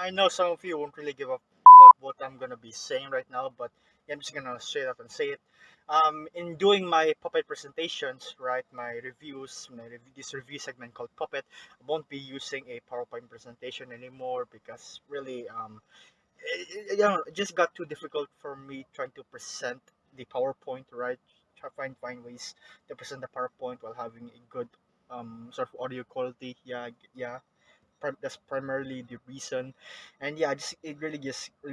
I know some of you won't really give up about what I'm gonna be saying right now, but I'm just gonna straight up and say it. In doing my puppet presentations, right, my reviews, this review segment called Puppet, I won't be using a PowerPoint presentation anymore because really, it just got too difficult for me trying to present the PowerPoint, right? Try find ways to present the PowerPoint while having a good sort of audio quality. Yeah, that's primarily the reason. And yeah, just it really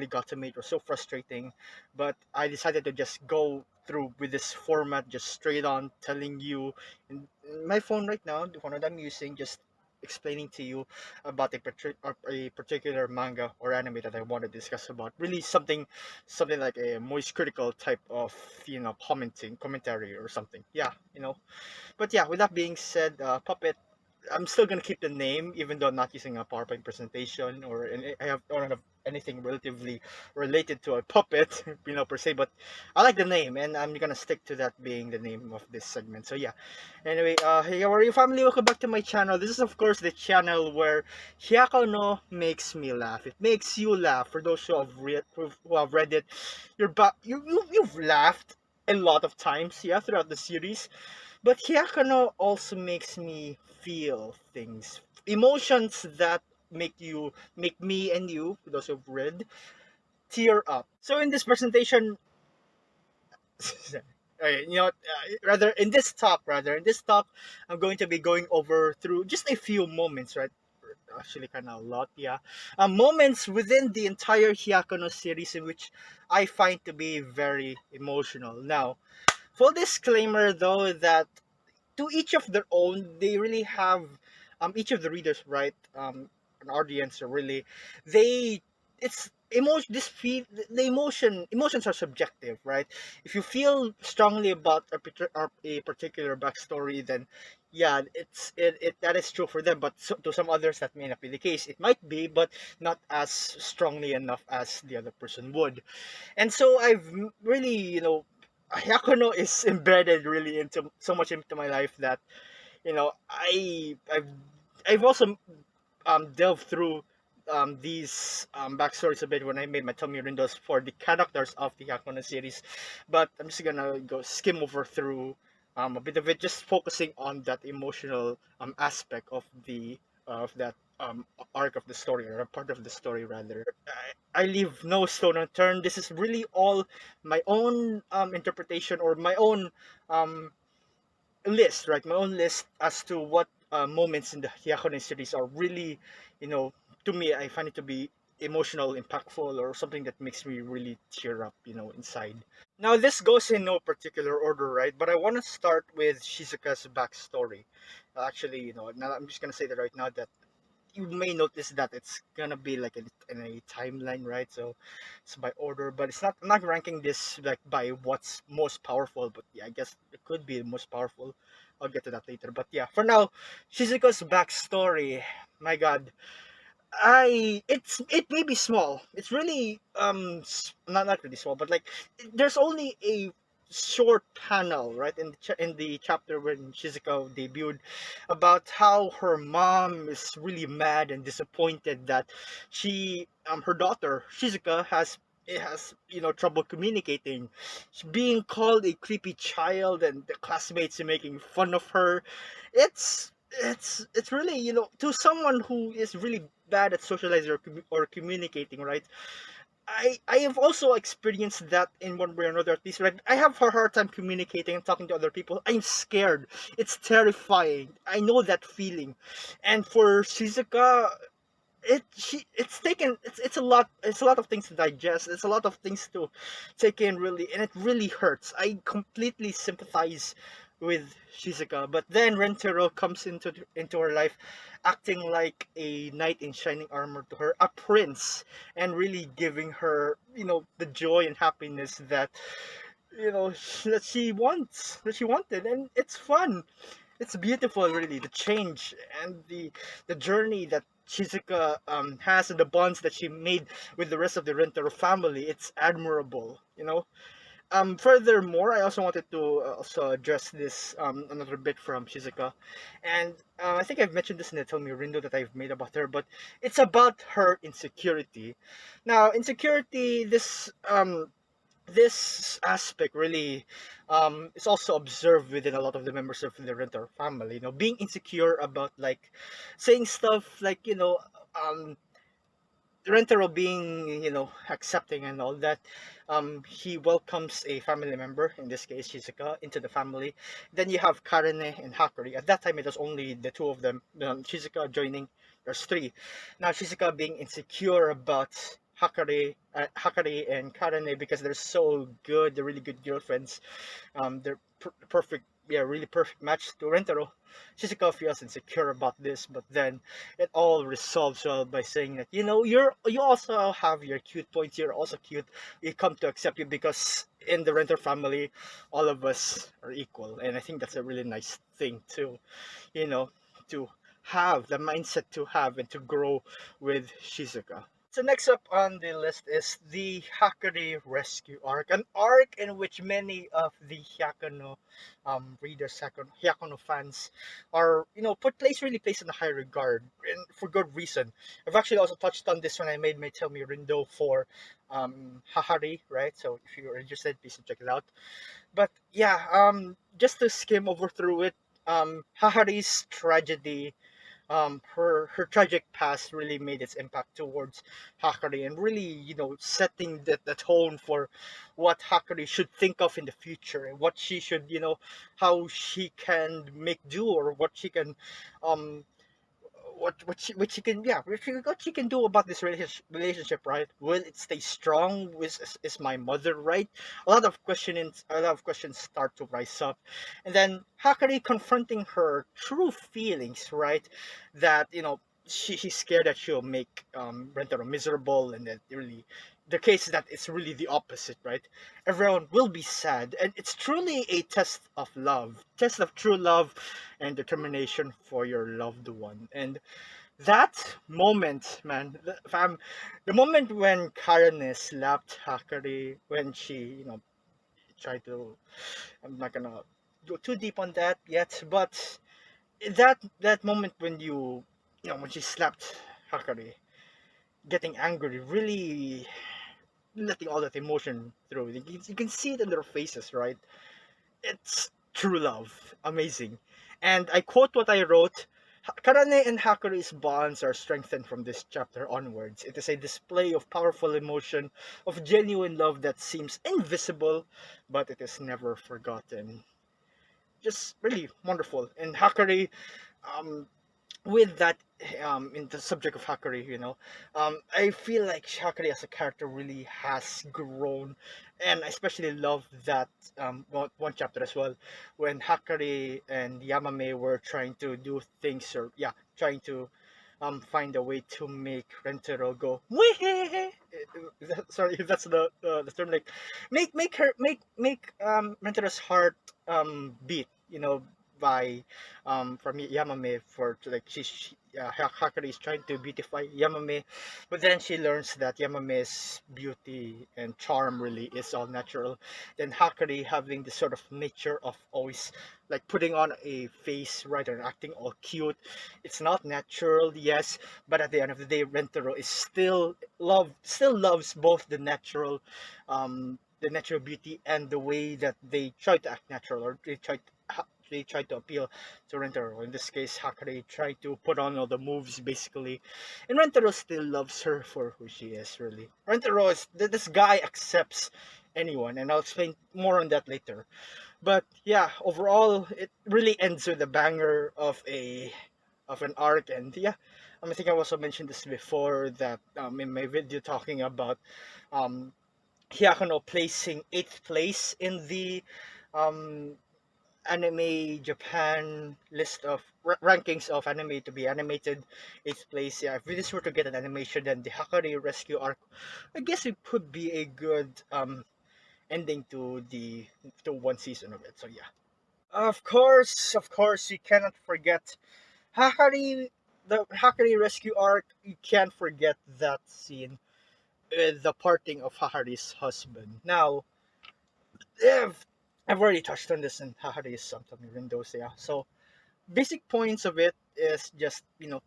got to me. It was so frustrating, but I decided to just go through with this format, just straight on telling you in my phone right now, the one that I'm using, just explaining to you about a particular manga or anime that I want to discuss about. Really something like a moist critical type of commentary or something. But yeah, with that being said, Puppet, I'm still gonna keep the name even though I'm not using a PowerPoint presentation I don't have anything relatively related to a puppet, per se. But I like the name, and I'm gonna stick to that being the name of this segment. So yeah. Anyway, hey, how are you, family? Welcome back to my channel. This is of course the channel where Hyako no makes me laugh. It makes you laugh. For those who have read it, you've laughed a lot of times, yeah, throughout the series. But Hyakano also makes me feel things, emotions that make me and you, those who've read, tear up. So in this presentation, in this talk, I'm going to be going over through just a few moments, right? Actually, kind of a lot, yeah. Moments within the entire Hyakuno series in which I find to be very emotional. Now, full disclaimer though that to each of their own, they really have each of the readers, right, an audience, or really, they it's emotion this feel the emotions are subjective, right? If you feel strongly about a particular backstory, then yeah, that is true for them, but to some others that may not be the case. It might be, but not as strongly enough as the other person would. And so really, Hyakuno is embedded really into so much into my life that I've also delved through these backstories a bit when I made my Tommy Rindos for the characters of the Hyakuno series, but I'm just gonna go skim over through a bit of it, just focusing on that emotional aspect of that arc of the story, or a part of the story rather. I leave no stone unturned. This is really all my own interpretation, or my own um, list, right? My own list as to what moments in the Hyakone series are really, to me, I find it to be emotional, impactful, or something that makes me really tear up, inside. Now, this goes in no particular order, right? But I want to start with Shizuka's backstory. Actually, now I'm just gonna say that right now that you may notice that it's gonna be like in a timeline, right? So it's by order, but it's not. I'm not ranking this like by what's most powerful, but yeah, I guess it could be the most powerful. I'll get to that later. But yeah, for now, Shizuka's backstory. My God, it may be small. It's really not really small, but like there's only a short panel, right, in in the chapter when Shizuka debuted, about how her mom is really mad and disappointed that her daughter Shizuka has trouble communicating. She's being called a creepy child, and the classmates are making fun of her. It's really, to someone who is really bad at socializing, or communicating, right? I have also experienced that in one way or another. At least, right, I have a hard time communicating and talking to other people. I'm scared. It's terrifying. I know that feeling. And for Shizuka, it's a lot. It's a lot of things to digest. It's a lot of things to take in, really, and it really hurts. I completely sympathize with Shizuka. But then Rentaro comes into her life, acting like a knight in shining armor to her, a prince, and really giving her, the joy and happiness that that she wanted, and it's fun. It's beautiful, really, the change and the journey that Shizuka has, and the bonds that she made with the rest of the Rentaro family. It's admirable. Furthermore, I also wanted to also address this another bit from Shizuka, and I think I've mentioned this in the Tell Me Rindo that I've made about her, but it's about her insecurity. Now, insecurity, this aspect really is also observed within a lot of the members of the Renter family. You know, being insecure about like saying stuff like um Rentaro being accepting and all that. He welcomes a family member, in this case Shizuka, into the family. Then you have Karene and Hakari. At that time it was only the two of them. Shizuka joining, there's three. Now Shizuka being insecure about Hakari and Karene because they're so good, they're really good girlfriends. They're perfect, yeah, really perfect match to Rentaro. Shizuka feels insecure about this, but then it all resolves well by saying that you also have your cute points. You're also cute. We come to accept you because in the Renter family, all of us are equal, and I think that's a really nice thing you know, to have the mindset to have and to grow with Shizuka. So next up on the list is the Hakari Rescue arc, an arc in which many of the Hyakuno readers, Hyakuno fans, are really placed in a high regard, and for good reason. I've actually also touched on this when I made my Tell Me Rindo for Hahari, right? So if you're interested, please check it out. But yeah, just to skim over through it, Hahari's tragedy, her tragic past really made its impact towards Hakari, and really setting the tone for what Hakari should think of in the future, and what she should how she can make do, or what she can um what she can, yeah, what she can do about this relationship, right? Will it stay strong? Is my mother right? A lot of questions start to rise up, and then Hakari confronting her true feelings, right? That she's scared that she'll make Rentaro miserable, and that really the case is that it's really the opposite, right? Everyone will be sad, and it's truly a test of true love and determination for your loved one. And that moment, man, the moment when Karen slapped Hakari, when she, tried to, I'm not gonna go too deep on that yet, but that moment when when she slapped Hakari, getting angry, really letting all that emotion through. You can see it in their faces, right? It's true love. Amazing. And I quote what I wrote: Karane and Hakari's bonds are strengthened from this chapter onwards. It is a display of powerful emotion, of genuine love that seems invisible, but it is never forgotten. Just really wonderful. And Hakari, um, with that, in the subject of Hakari, I feel like Hakari as a character really has grown, and I especially love that one chapter as well, when Hakari and Yamame were trying to do things, or yeah, trying to find a way to make Rentaro go Wee! Sorry if that's the term, like make Rentaro's heart beat, by from Yamame, for to like Hakari is trying to beautify Yamame, but then she learns that Yamame's beauty and charm really is all natural. Then Hakari having this sort of nature of always like putting on a face, right, and acting all cute. It's not natural, yes, but at the end of the day, Rentaro is still loves both the natural beauty and the way that they try to act natural, or they try to appeal to Rentaro. In this case, Hakari tried to put on all the moves basically, and Rentaro still loves her for who she is. Really, Rentaro is this guy accepts anyone, and I'll explain more on that later. But yeah, overall, it really ends with a banger of an arc, and yeah, I think I also mentioned this before that in my video talking about um, Hyakuno placing 8th place in the um, anime Japan list of rankings of anime to be animated. 8th place. Yeah, if this were to get an animation, then the Hakari Rescue arc, I guess it could be a good ending to the to one season of it. So yeah. Of course, you cannot forget Hakari, the Hakari Rescue arc. You can't forget that scene with the parting of Hahari's husband. Now, if I've already touched on this in Hahari's sometimes windows, yeah. So basic points of it is just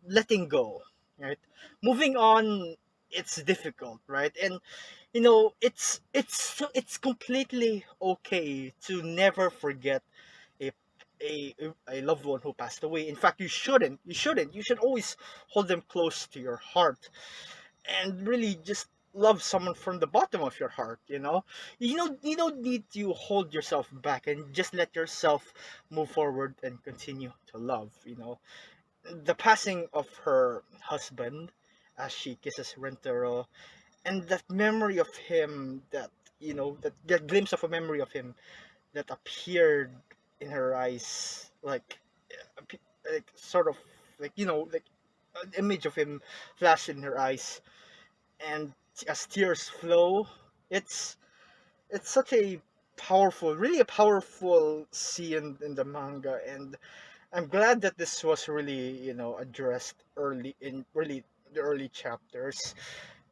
letting go, right? Moving on, it's difficult, right? And it's completely okay to never forget a a loved one who passed away. In fact, you should always hold them close to your heart and really just love someone from the bottom of your heart. You don't need to hold yourself back and just let yourself move forward and continue to love. The passing of her husband as she kisses Rentaro, and that memory of him, that glimpse of a memory of him that appeared in her eyes, like sort of like an image of him flashed in her eyes, and as tears flow, it's it's such a powerful, really a powerful scene in the manga. And I'm glad that this was really addressed early in really the early chapters,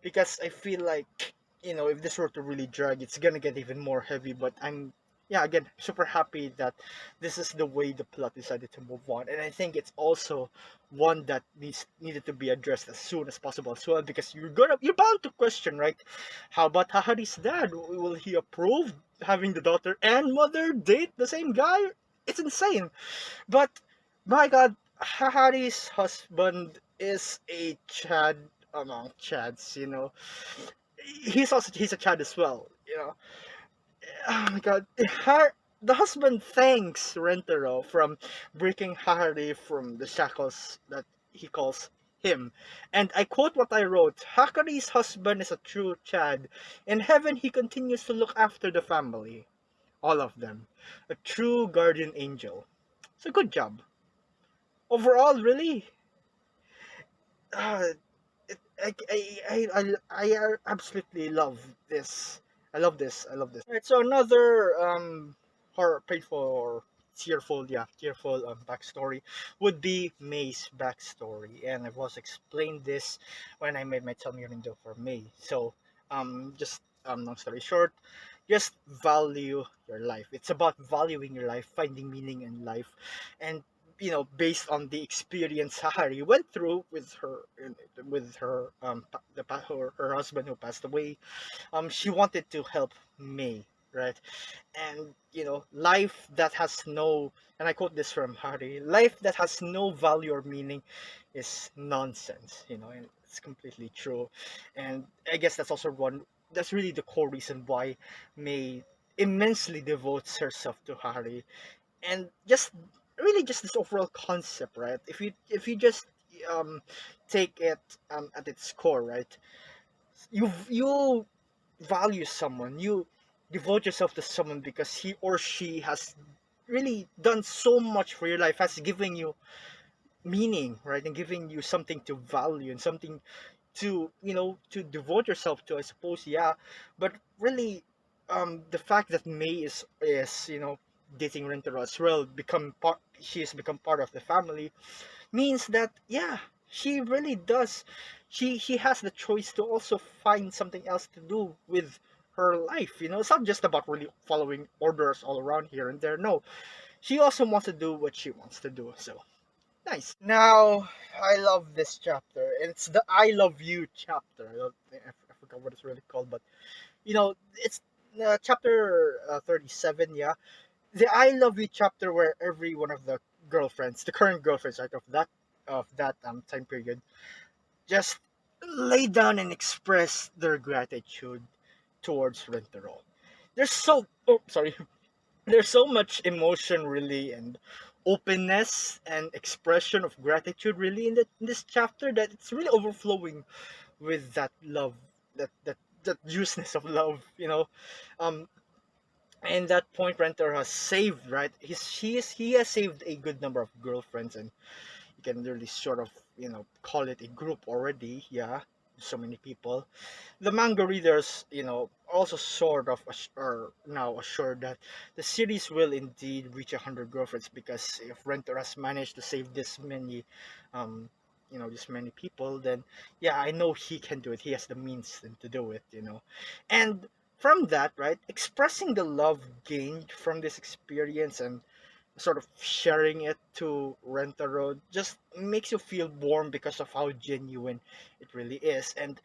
because I feel like if this were to really drag, it's gonna get even more heavy. But I'm yeah, again, super happy that this is the way the plot decided to move on, and I think it's also one that needed to be addressed as soon as possible as well, because you're bound to question, right? How about Hahari's dad? Will he approve having the daughter and mother date the same guy? It's insane. But my God, Hahari's husband is a Chad among Chads. He's a Chad as well. Oh my God, the husband thanks Rentaro from breaking Hahari from the shackles that he calls him. And I quote what I wrote: Hakari's husband is a true Chad. In heaven, he continues to look after the family, all of them, a true guardian angel. So good job overall, really. uh, I absolutely love this. I love this. I love this. Alright, so another horror, painful or tearful, yeah, tearful backstory would be May's backstory, and I've also explained this when I made my Tell Me Your Window for May. So just long story short, just value your life. It's about valuing your life, finding meaning in life, and based on the experience Hahari went through with her her husband who passed away. She wanted to help May, right? And life that has no, and I quote this from Hari: life that has no value or meaning is nonsense. And it's completely true. And I guess that's also one, that's really the core reason why May immensely devotes herself to Hari. And just really just this overall concept, right? If you just um take it at its core, right? You value someone, you devote yourself to someone because he or she has really done so much for your life, has given you meaning, right? And giving you something to value and something to devote yourself to, I suppose. Yeah. But really, the fact that May is dating Rentaro as well, become part she has become part of the family, means that, yeah, she really does, she has the choice to also find something else to do with her life. It's not just about really following orders all around here and there. No, she also wants to do what she wants to do. So nice. Now, I love this chapter. It's the I love you chapter. I forgot what it's really called, but it's chapter 37. Yeah, the I love you chapter, where every one of the girlfriends, the current girlfriends, right, of that time period, just lay down and express their gratitude towards Rentaro. There's so oh sorry, there's so much emotion, really, and openness and expression of gratitude, really, in this chapter, that it's really overflowing with that love, that juiceness of love. Um, and that point, Renter has saved, right? He has saved a good number of girlfriends, and you can really sort of call it a group already. Yeah, so many people. The manga readers, also sort of are now assured that the series will indeed reach 100 girlfriends, because if Renter has managed to save um, this many people, then yeah, I know he can do it. He has the means to do it. And from that, right, expressing the love gained from this experience and sort of sharing it to Rentaro just makes you feel warm because of how genuine it really is. And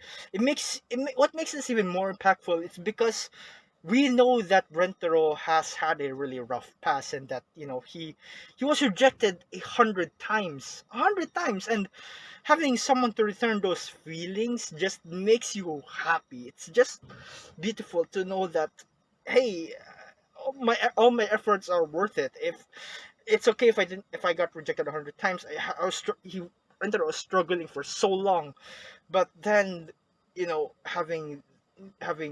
what makes this even more impactful is because we know that Rentaro has had a really rough past, and that he was rejected 100 times, 100 times, and having someone to return those feelings just makes you happy. It's just beautiful to know that, hey, all my efforts are worth it. If it's okay if I got rejected 100 times. I was he Rentaro was struggling for so long, but then having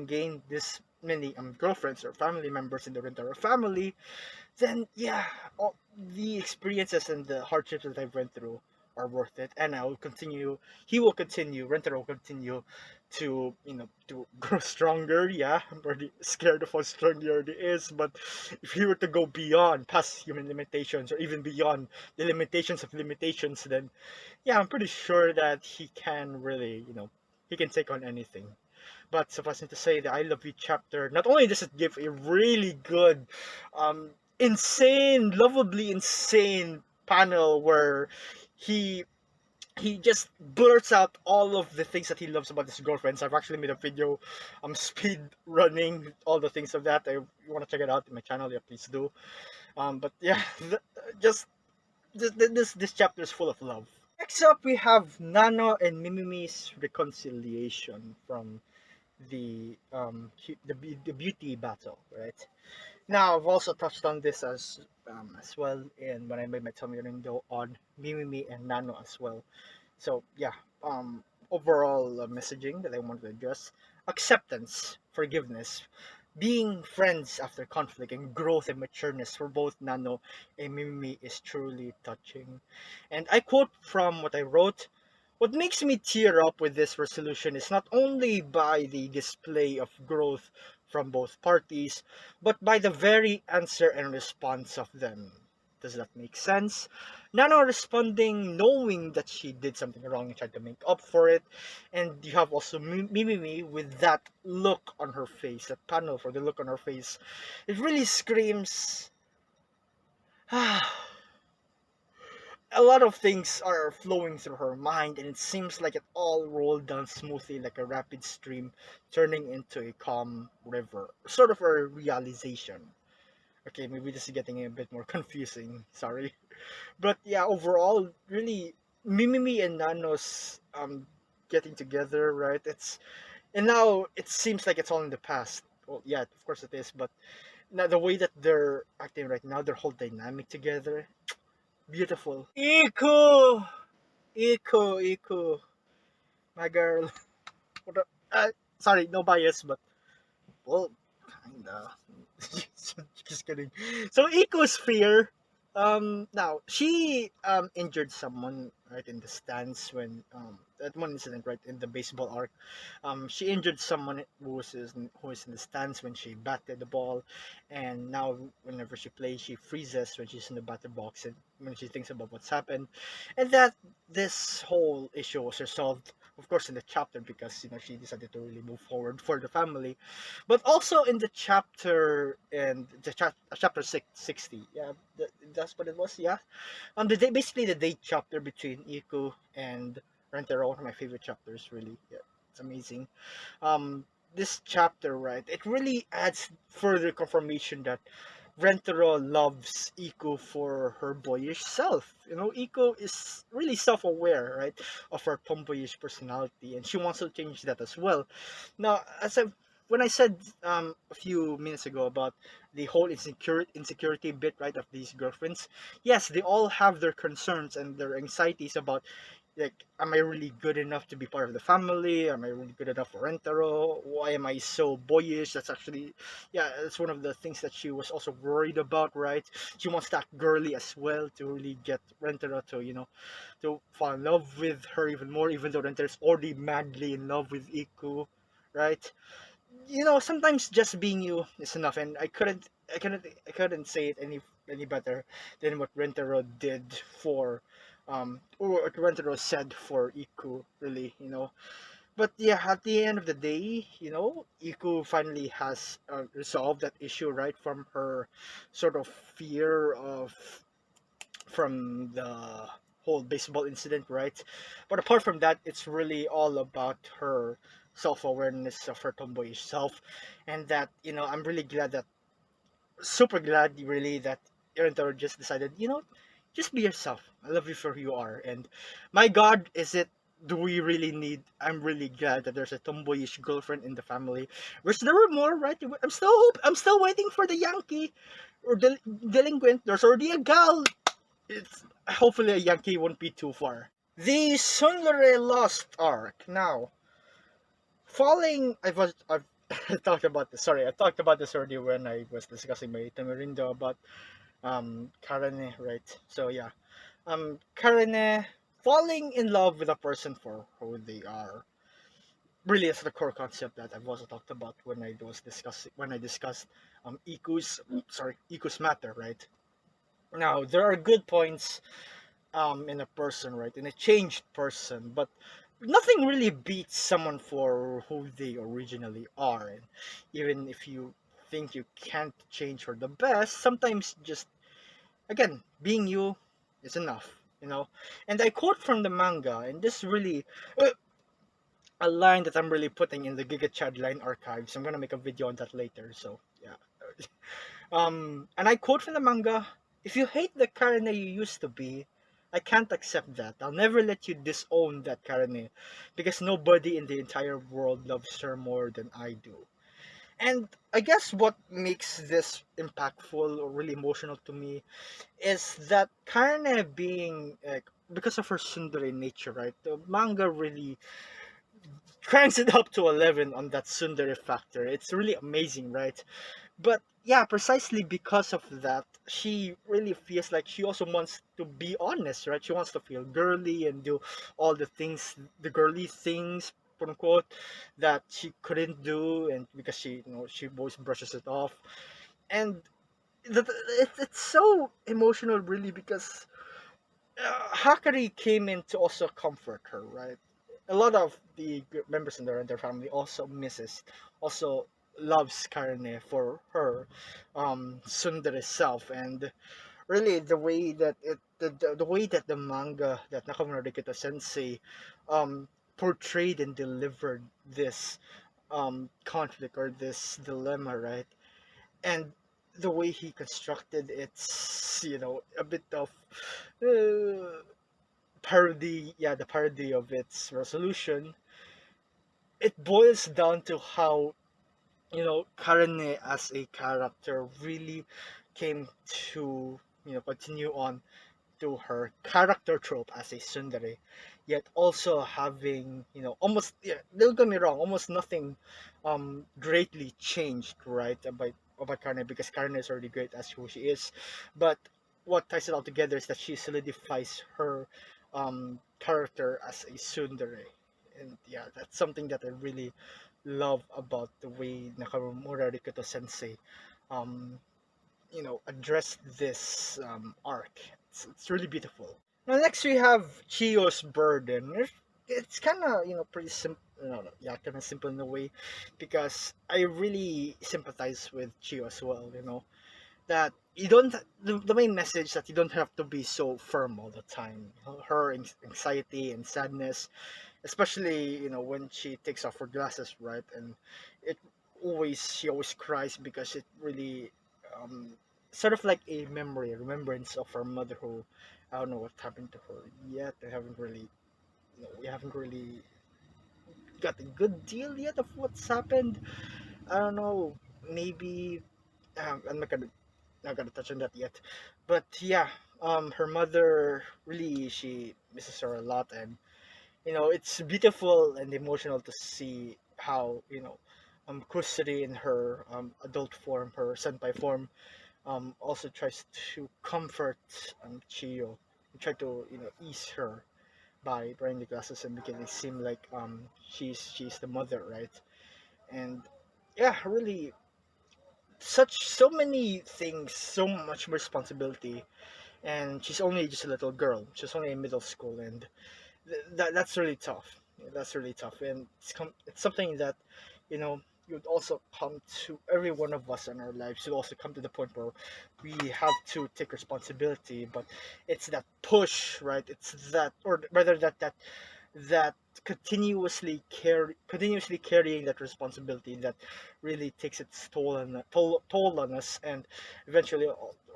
gained this many girlfriends or family members in the Rentaro family, then yeah, all the experiences and the hardships that I've went through are worth it, and I will continue. He will continue. Rentaro will continue to to grow stronger. Yeah, I'm already scared of how strong he already is, but if he were to go beyond past human limitations or even beyond the limitations of limitations, then yeah, I'm pretty sure that he can really he can take on anything. But suffice it to say, the I Love You chapter, not only does it give a really good, insane, lovably insane panel where he he just blurts out all of the things that he loves about his girlfriends. I've actually made a video, speed running all the things of that. If you want to check it out in my channel, yeah, please do. But yeah, just this chapter is full of love. Next up, we have Nano and Mimimi's reconciliation from the beauty battle, right? Now I've also touched on this as well in when I made my tummy window on Mimimi and Nano as well. So yeah, overall messaging that I wanted to address: acceptance, forgiveness, being friends after conflict, and growth and matureness for both Nano and Mimimi is truly touching. And I quote from what I wrote: what makes me tear up with this resolution is not only by the display of growth from both parties, but by the very answer and response of them. Does that make sense? Nano responding knowing that she did something wrong and tried to make up for it. And you have also Mimimi with that look on her face, that panel for the look on her face. It really screams, a lot of things are flowing through her mind, and it seems like it all rolled down smoothly like a rapid stream, turning into a calm river. Sort of a realization. Okay, maybe this is getting a bit more confusing. Sorry. But yeah, overall, really, Mimimi and Nano's getting together, right? And now it seems like it's all in the past. Well, yeah, of course it is, but now the way that they're acting right now, their whole dynamic together, beautiful. Iko, my girl. What sorry, no bias, but well, kinda. Just kidding. So Iko's fear. Now she injured someone right in the stands when that one incident right in the baseball arc. She injured someone who is in the stands when she batted the ball, and now whenever she plays, she freezes when she's in the batter box and when she thinks about what's happened, and that this whole issue was resolved, of course, in the chapter because she decided to really move forward for the family, but also in the chapter and the chapter 60. Yeah, that's what it was. Yeah, basically the date chapter between Iku and Rentaro, one of my favorite chapters. Really, yeah, it's amazing. This chapter, right? It really adds further confirmation that Rentaro loves Iko for her boyish self. Iko is really self-aware, right, of her tomboyish personality, and she wants to change that as well. Now, when I said a few minutes ago about the whole insecurity bit, right, of these girlfriends, yes, they all have their concerns and their anxieties about, like, am I really good enough to be part of the family? Am I really good enough for Rentaro? Why am I so boyish? That's actually, yeah, that's one of the things that she was also worried about, right? She wants that girly as well to really get Rentaro to, to fall in love with her even more, even though Rentero's already madly in love with Iku, right? Sometimes just being you is enough, and I couldn't say it any better than what Rentaro did for or what Rentaro said for Iku, really. But yeah, at the end of the day, Iku finally has resolved that issue, right, from her sort of fear of from the whole baseball incident, right? But apart from that, it's really all about her self-awareness of her tomboyish self, and that I'm really glad that super glad really that Aaron Toro just decided, just be yourself. I love you for who you are. And my God, is it? Do we really need? I'm really glad that there's a tomboyish girlfriend in the family. Which there were more, right? I'm still waiting for the Yankee or delinquent. There's already a gal. It's hopefully a Yankee won't be too far. The Tsundere Lost arc. Now, falling. I've talked about this. Sorry, I talked about this already when I was discussing my Tamarindo about Karane, right? So yeah, Karane falling in love with a person for who they are really is the core concept that I've also talked about when I discussed Iku's matter, right? Now there are good points in a person, right? In a changed person, but nothing really beats someone for who they originally are. And even if you think you can't change for the best, sometimes just again being you is enough. And I quote from the manga, and this really a line that I'm really putting in the Giga Chad line archives. I'm gonna make a video on that later, so yeah. And I quote from the manga: "If you hate the Karene you used to be, I can't accept that. I'll never let you disown that Karene, because nobody in the entire world loves her more than I do." And I guess what makes this impactful or really emotional to me is that Karene being like, because of her tsundere nature, right? The manga really cranks it up to 11 on that tsundere factor. It's really amazing, right? But yeah, precisely because of that, she really feels like she also wants to be honest, right? She wants to feel girly and do all the girly things, quote unquote, that she couldn't do, and because she always brushes it off. And it's so emotional, really, because Hakari came in to also comfort her, right? A lot of the members in their family also also loves Karine for her tsundere self, and really the way that the manga that Nakamura Rikito Sensei portrayed and delivered this conflict or this dilemma, right? And the way he constructed it's a bit of uh, parody, yeah, the parody of its resolution. It boils down to how Karane as a character really came to continue on to her character trope as a tsundere, yet also having almost, yeah, don't get me wrong, almost nothing greatly changed, right, about Karane, because Karane is already great as who she is. But what ties it all together is that she solidifies her character as a tsundere. And yeah, that's something that I really love about the way Nakamura Rikuto Sensei um, address this arc. It's really beautiful. Now next we have Chiyo's burden. It's kind of pretty simple. No, yeah, kind of simple in a way, because I really sympathize with Chiyo as well. That you don't the main message that you don't have to be so firm all the time. Her anxiety and sadness, especially when she takes off her glasses, right? And it she always cries because it really um sort of like a remembrance of her mother, who I don't know what happened to her yet. I haven't really we haven't really got a good deal yet of what's happened. I don't know, maybe I'm not gonna touch on that yet. But yeah, her mother really, she misses her a lot. And it's beautiful and emotional to see how Kusri in her adult form, her senpai form, also tries to comfort Chiyo, and try to ease her by wearing the glasses and making it seem like she's the mother, right? And yeah, really, so many things, so much responsibility, and she's only just a little girl. She's only in middle school, and that's really tough. That's really tough, and it's something that, you know, you'd also come to every one of us in our lives. You'd also come to the point where we have to take responsibility, but it's that push, right? It's that, or rather that continuously carrying that responsibility that really takes its toll on us, and eventually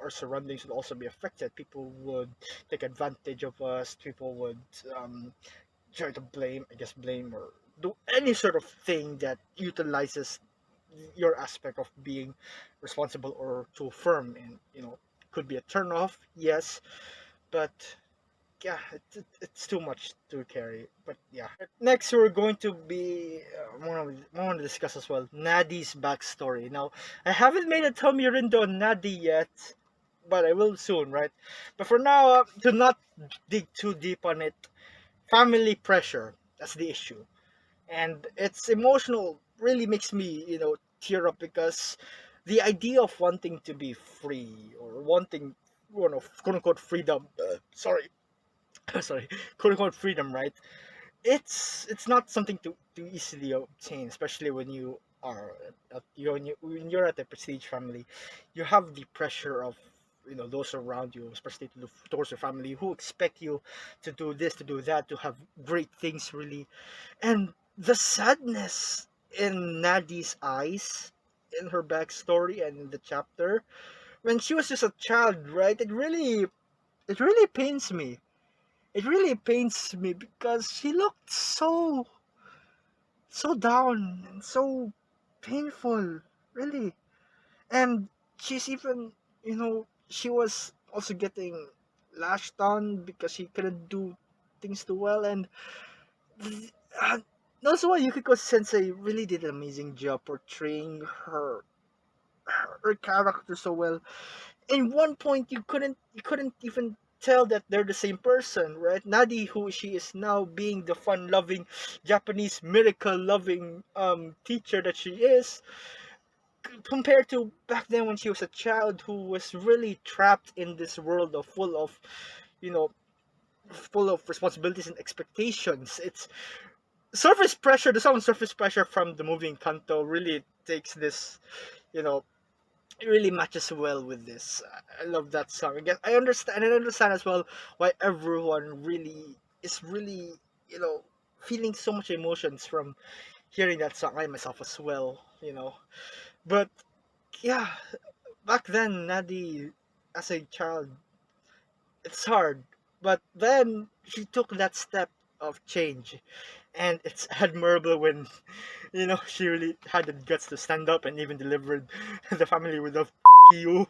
our surroundings would also be affected. People would take advantage of us. People would um, try to blame or do any sort of thing that utilizes your aspect of being responsible or too firm. And could be a turn off, yes, but yeah, it's too much to carry. But yeah, next we're going to be want to discuss as well Naddy's backstory. Now, I haven't made a Tomirindo on Naddy yet, but I will soon, right? But for now, to not dig too deep on it, family pressure, that's the issue. And it's emotional, really makes me tear up, because the idea of wanting to be free, or wanting, quote unquote freedom, sorry, sorry, quote unquote freedom, right? It's not something to easily obtain, especially when you are when you're at a prestige family. You have the pressure of those around you, especially towards your family, who expect you to do this, to do that, to have great things, really. And the sadness in Naddy's eyes, in her backstory and in the chapter, when she was just a child, right? It really pains me. It really pains me because she looked so down and so painful, really. And she's even, she was also getting lashed on because she couldn't do things too well. And uh, that's why Yukiko Sensei really did an amazing job portraying her character so well. In one point, you couldn't even tell that they're the same person, right? Naddy, who she is now, being the fun-loving Japanese miracle-loving teacher that she is, compared to back then when she was a child who was really trapped in this world of you know full of responsibilities and expectations. It's surface pressure. The song "Surface Pressure" from the movie Encanto really takes this, you know, it really matches well with this. I love that song. Again, I understand as well why everyone really, you know, feeling so much emotions from hearing that song. I myself as well, But yeah, back then, Nadie, as a child, it's hard. But then she took that step of change, and it's admirable when she really had the guts to stand up and even delivered the family with a you.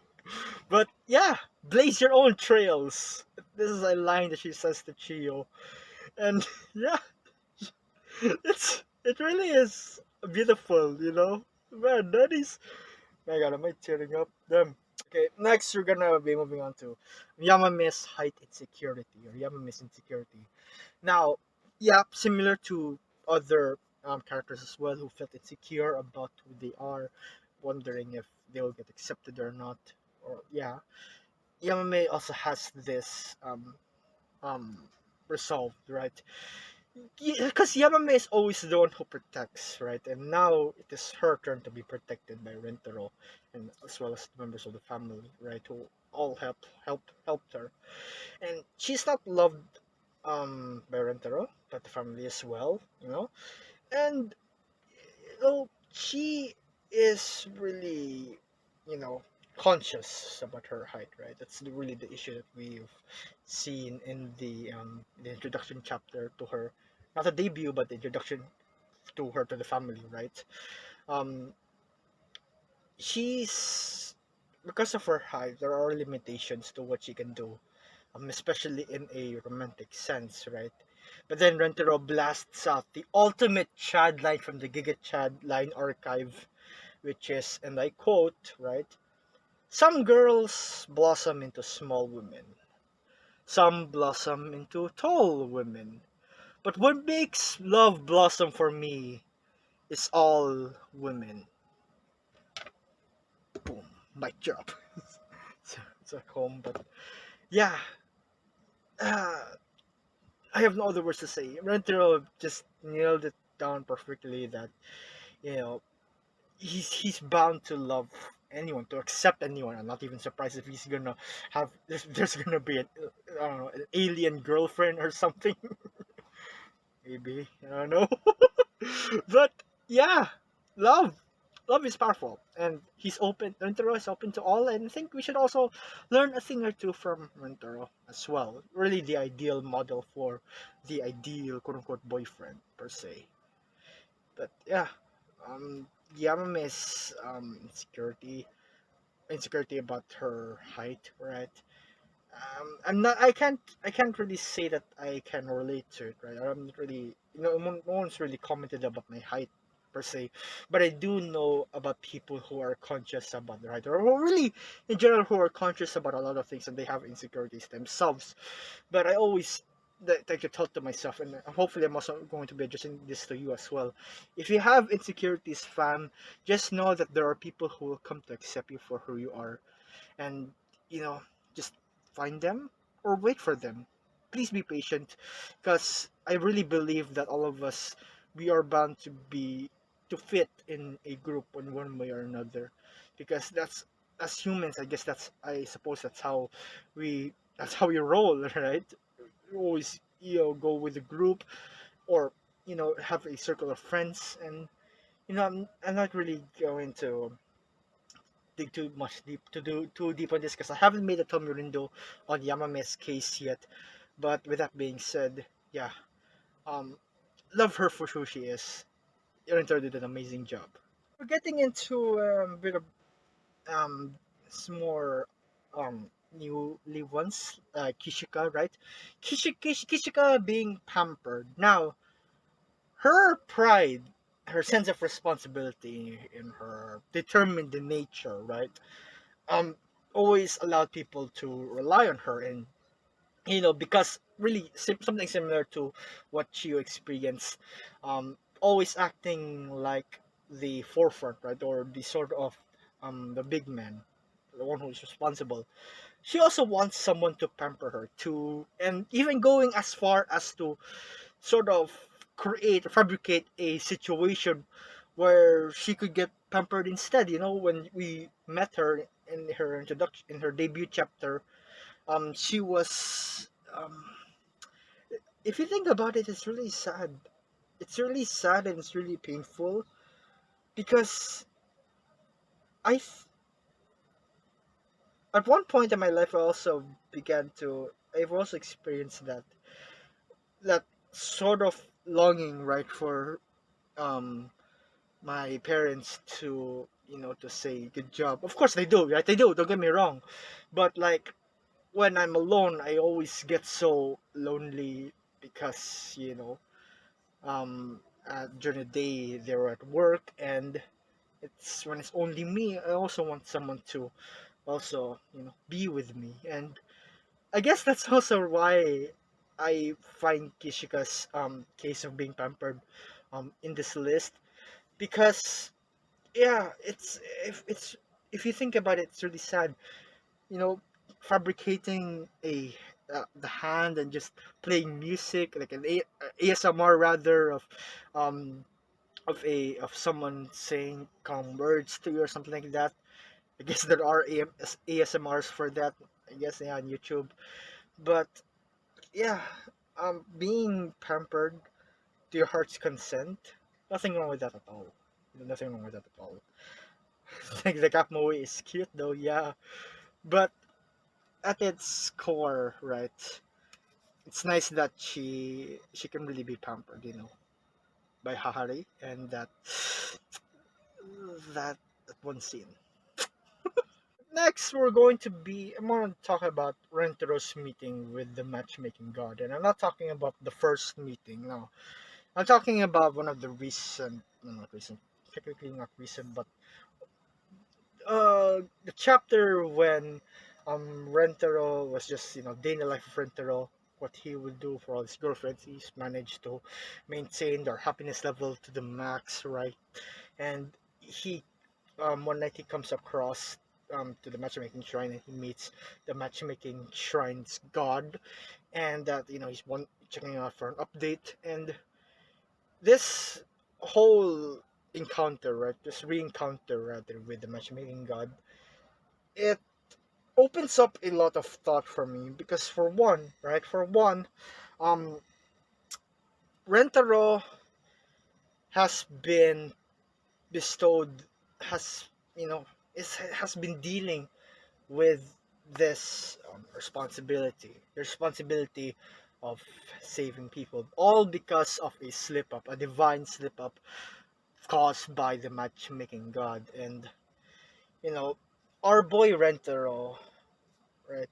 But yeah, blaze your own trails. This is a line that she says to Chiyo, and yeah, it really is beautiful, Man, that is. My God, am I tearing up? Damn. Okay, next we're gonna be moving on to Yamame's height insecurity, or Yamame's insecurity. Now, yeah, similar to other characters as well, who felt insecure about who they are, wondering if they will get accepted or not. Or yeah, Yamame also has this um resolved, right? Because Yamame is always the one who protects, right? And now it is her turn to be protected by Rentaro, and as well as the members of the family, right? Who all helped her. And she's not loved by Rentaro, but the family as well, And she is really, you know, conscious about her height, right? That's really the issue that we've seen in the introduction chapter to her, not the debut, but the introduction to her to the family, right? Um, she's Because of her height, there are limitations to what she can do, especially in a romantic sense, right? But then Rentaro blasts out the ultimate Chad line from the Giga Chad line archive, which is, and I quote, right? Some girls blossom into small women. Some blossom into tall women. But what makes love blossom for me is all women. Boom. Mic drop. It's a home, but yeah. Uh, I have no other words to say. Rentaro just nailed it down perfectly that, you know, he's bound to love anyone, to accept anyone. I'm not even surprised if he's gonna have there's gonna be an I don't know, an alien girlfriend or something. Maybe, I don't know. But yeah, love. Love is powerful, and he's open. Rentaro is open to all, and I think we should also learn a thing or two from Rentaro as well. Really, the ideal model for the ideal quote unquote boyfriend per se. But yeah, Yamame is insecurity about her height, right? I'm not. I can't really say that I can relate to it, right? I'm not really. No one's really commented about my height per se, but I do know about people who are conscious about their height, or who really, in general, who are conscious about a lot of things, and they have insecurities themselves. But I always take a thought to myself, and hopefully, I'm also going to be addressing this to you as well. If you have insecurities, fam, just know that there are people who will come to accept you for who you are, and you know just find them or wait for them. Please be patient, because I really believe that all of us, we are bound to fit in a group in one way or another, because that's, as humans, I guess I suppose that's how we roll. Right? We always go with the group, or have a circle of friends. And I'm not really going to dig too much deep to do too deep on this, because I haven't made a Tomurindo on Yamame's case yet. But with that being said, yeah, um, love her for who she is. Irinter did an amazing job. We're getting into a bit of some more newly ones, Kishika, right? Kishika being pampered. Now, her pride, her sense of responsibility, in her determined nature, right? um Always allowed people to rely on her, and because really something similar to what Chiyo experienced, always acting like the forefront, right, or the sort of the big man, the one who's responsible. She also wants someone to pamper her too, and even going as far as to sort of fabricate a situation where she could get pampered instead. When we met her in her introduction, in her debut chapter, she was, if you think about it, it's really sad. It's really sad, and it's really painful, because I, at one point in my life, I've also experienced that sort of longing, right, for um my parents to to say good job. Of course they do, right? They do. Don't get me wrong, but like when I'm alone, I always get so lonely, because during the day they're at work, and it's only me. I also want someone to also be with me, and I guess that's also why I find Kishika's case of being pampered in this list, because yeah, it's if you think about it, it's really sad. You know, fabricating the hand and just playing music, like ASMR rather, um of someone saying calm words to you or something like that. I guess there are ASMRs for that. I guess, yeah, on YouTube. But yeah, being pampered to your heart's consent, nothing wrong with that at all. Nothing wrong with that at all. Like the Capmoe is cute though, yeah. But at its core, right, it's nice that she can really be pampered, by Hahari, and that one scene. Next, I'm going to talk about Rentero's meeting with the matchmaking god, and I'm not talking about the first meeting. No, I'm talking about one of the recent, no, not recent, technically not recent, but the chapter when Rentaro was just day in the life of Rentaro, what he would do for all his girlfriends. He's managed to maintain their happiness level to the max, right? And he one night he comes across to the matchmaking shrine, and he meets the matchmaking shrine's god, and that he's one checking out for an update. And this whole encounter, right, this re-encounter rather with the matchmaking god, it opens up a lot of thought for me, because for one, right, um Rentaro has been bestowed, has has been dealing with this responsibility, the responsibility of saving people, all because of a slip up, a divine slip up caused by the matchmaking god. And you know our boy Rentaro, right,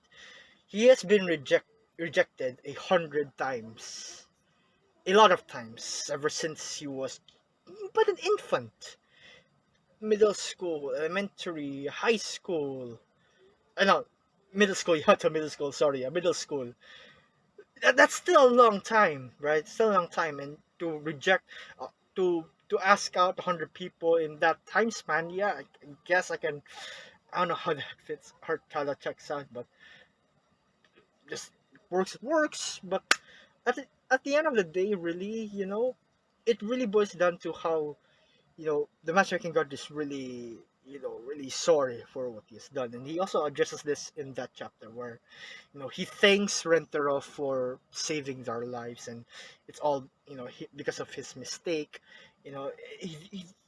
he has been rejected 100 times, a lot of times, ever since he was but an infant, middle school, elementary, high school. No, middle school. Yeah, to middle school. Sorry, yeah, middle school. That's still a long time, right? Still a long time, and to reject, to ask out 100 people in that time span. Yeah, I guess I can. I don't know how that fits, how that checks out, but just works. It works. But at the end of the day, really, it really boils down to how the matchmaking god is really, really sorry for what he's done. And he also addresses this in that chapter where, he thanks Rentaro for saving their lives, and it's all, because of his mistake. You know,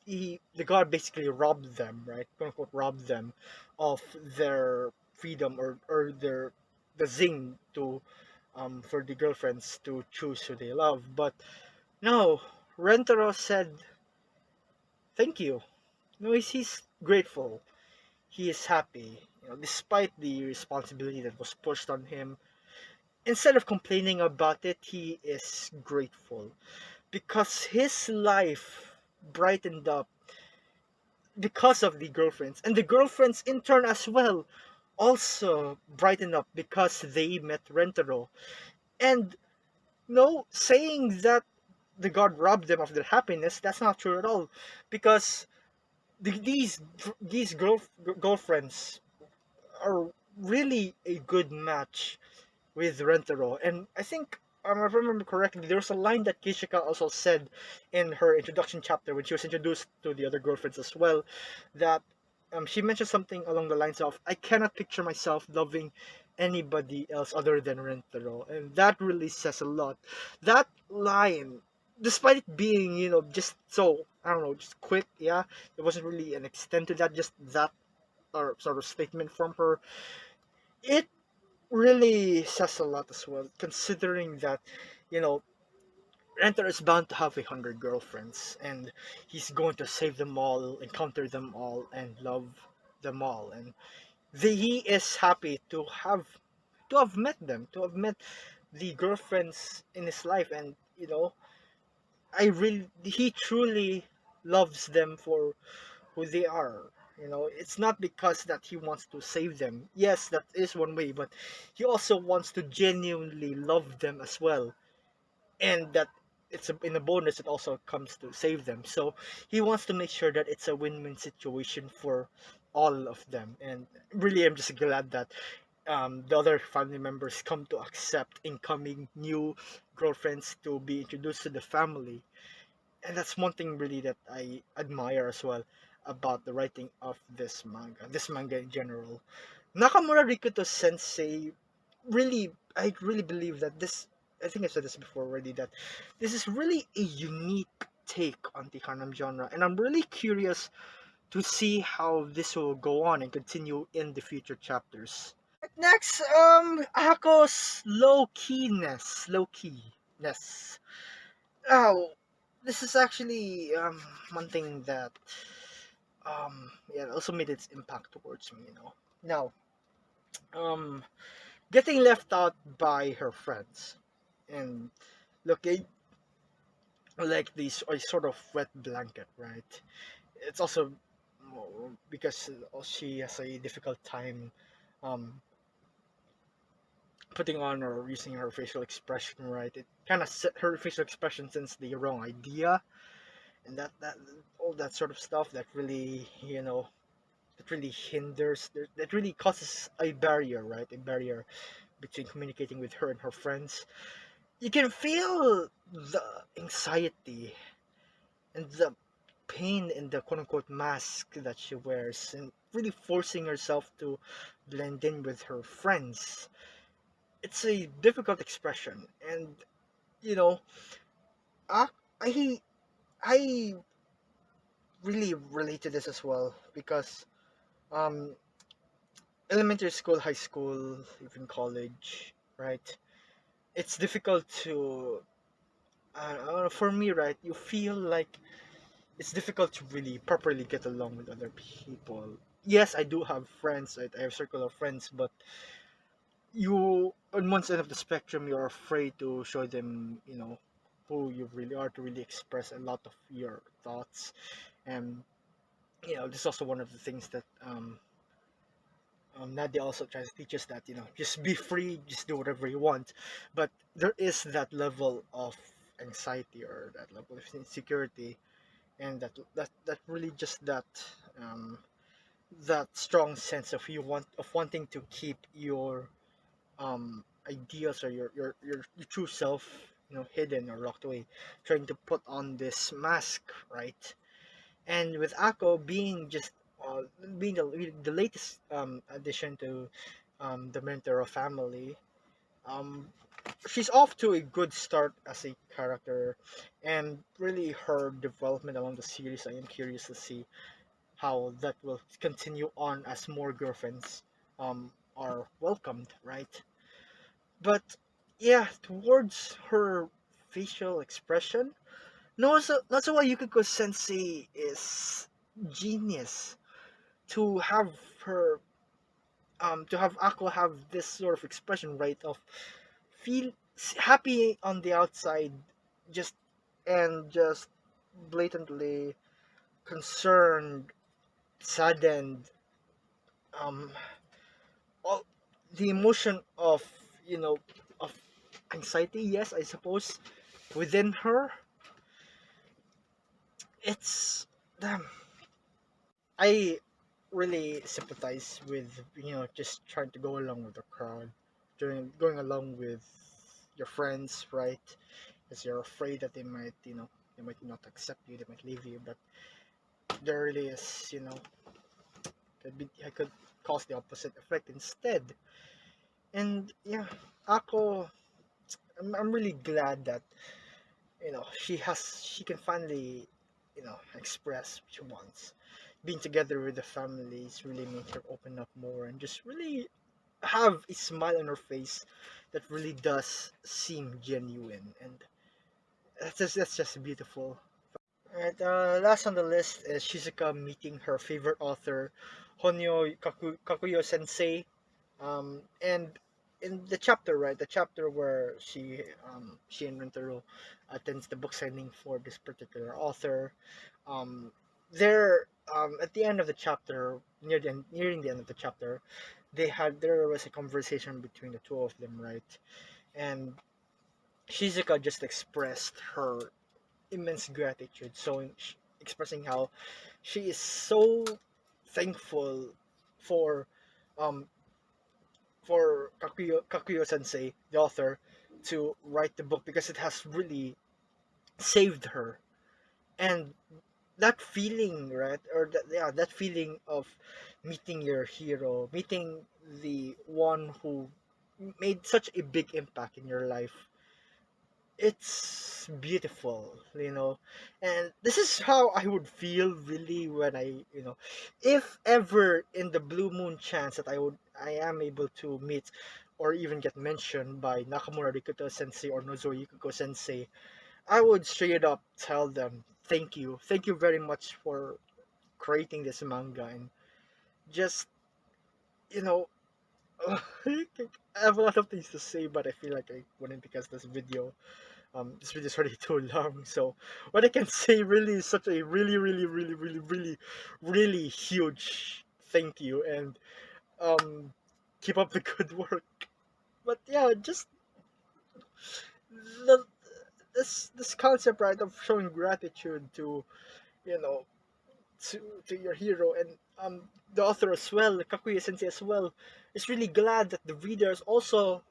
the god basically robbed them, right? Quote unquote, robbed them of their freedom, or the zing to, for the girlfriends to choose who they love. But no, Rentaro said, thank you. He's grateful. He is happy. Despite the responsibility that was pushed on him, instead of complaining about it, he is grateful because his life brightened up because of the girlfriends, and the girlfriends in turn as well also brightened up because they met Rentaro. And no, saying that the god robbed them of their happiness, that's not true at all, because these girlfriends are really a good match with Rentaro. And I think, if I remember correctly, there was a line that Kishika also said in her introduction chapter when she was introduced to the other girlfriends as well, that she mentioned something along the lines of, I cannot picture myself loving anybody else other than Rentaro. And that really says a lot. That line, despite it being, just so, I don't know, just quick, yeah, it wasn't really an extent to that, just that sort of statement from her. It really says a lot as well, considering that, you know, Enter is bound to have 100 girlfriends, and he's going to save them all, encounter them all, and love them all. And he is happy to have met them, to have met the girlfriends in his life, and he truly loves them for who they are. It's not because that he wants to save them. Yes, that is one way, but he also wants to genuinely love them as well. And that in a bonus, it also comes to save them. So he wants to make sure that it's a win-win situation for all of them. And really, I'm just glad that the other family members come to accept incoming new girlfriends to be introduced to the family. And that's one thing really that I admire as well about the writing of this manga in general. Nakamura Rikuto Sensei, really, I really believe that this, I think I said this before already, that this is really a unique take on the Hanam genre, and I'm really curious to see how this will go on and continue in the future chapters. Next, Ahko's low keyness. Oh, this is actually one thing that yeah, also made its impact towards me. Now, um, getting left out by her friends, and look, like these a sort of wet blanket, right? It's also because she has a difficult time um putting on or using her facial expression, right? It kind of set her facial expression sends the wrong idea, and that all that sort of stuff that really, that really hinders, that really causes a barrier, right? A barrier between communicating with her and her friends. You can feel the anxiety and the pain in the quote unquote mask that she wears, and really forcing herself to blend in with her friends. It's a difficult expression, and you know, I I, I really relate to this as well because um elementary school, high school, even college, right? It's difficult to for me, right? You feel like it's difficult to really properly get along with other people. Yes, I do have friends, right? I have a circle of friends, but you, on one side of the spectrum, you're afraid to show them, who you really are, to really express a lot of your thoughts. And this is also one of the things that Naddy also tries to teach us, that just be free, just do whatever you want. But there is that level of anxiety, or that level of insecurity, and that really just um, that strong sense of wanting to keep your ideas, or your true self, hidden or locked away, trying to put on this mask, right? And with Ahko being the latest addition to the Mentero family, um, she's off to a good start as a character, and really her development along the series. I am curious to see how that will continue on as more girlfriends are welcomed, right? But yeah, towards her facial expression, no, so that's why Yukiko Sensei is genius to have her to have Ako have this sort of expression, right, of feel happy on the outside, just just blatantly concerned, saddened, um all the emotion of, you know of anxiety, yes, I suppose, within her. It's damn, I really sympathize with, just trying to go along with the crowd, going along with your friends, right? Because you're afraid that they might not accept you, they might leave you. But there really is, I could cause the opposite effect instead. And yeah, Ako, I'm really glad that she can finally express what she wants. Being together with the families really made her open up more, and just really have a smile on her face that really does seem genuine, and that's just beautiful. Alright, last on the list is Shizuka meeting her favorite author, Kakuyo Sensei. And in the chapter, right, the chapter where she and Rentaro attends the book signing for this particular author, um, there at the end of the chapter, nearing the end of the chapter, there was a conversation between the two of them, right? And Shizuka just expressed her immense gratitude, expressing how she is so thankful for um Kakuyo Sensei, the author, to write the book, because it has really saved her. And that feeling, right, or that feeling of meeting your hero, meeting the one who made such a big impact in your life, it's beautiful, and this is how I would feel really when if ever in the blue moon chance that I am able to meet or even get mentioned by Nakamura Rikuto Sensei or Nozoru Yukuko Sensei, I would straight up tell them thank you very much for creating this manga. And just you know I have a lot of things to say, but I feel like I wouldn't, because this video is already too long. So what I can say really is such a really, really, really, really, really, really huge thank you, and um, keep up the good work. But yeah, just the, this concept, right, of showing gratitude to you know to your hero, and the author as well, Kakuya Sensei as well, is really glad that the readers also,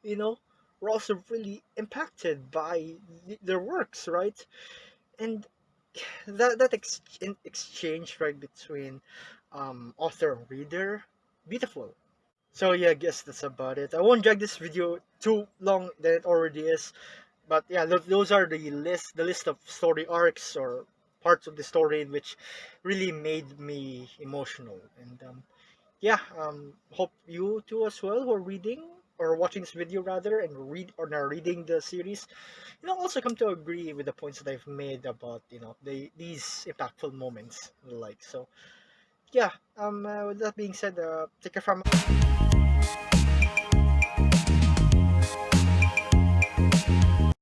were also really impacted by their works, right? And that exchange right between author and reader, beautiful. So yeah, I guess that's about it. I won't drag this video too long than it already is. But yeah, those are the list of story arcs or parts of the story in which really made me emotional. And yeah, hope you too as well who are reading or watching this video rather and read or are reading the series, also come to agree with the points that I've made about these impactful moments like so. Yeah, with that being said, take care from.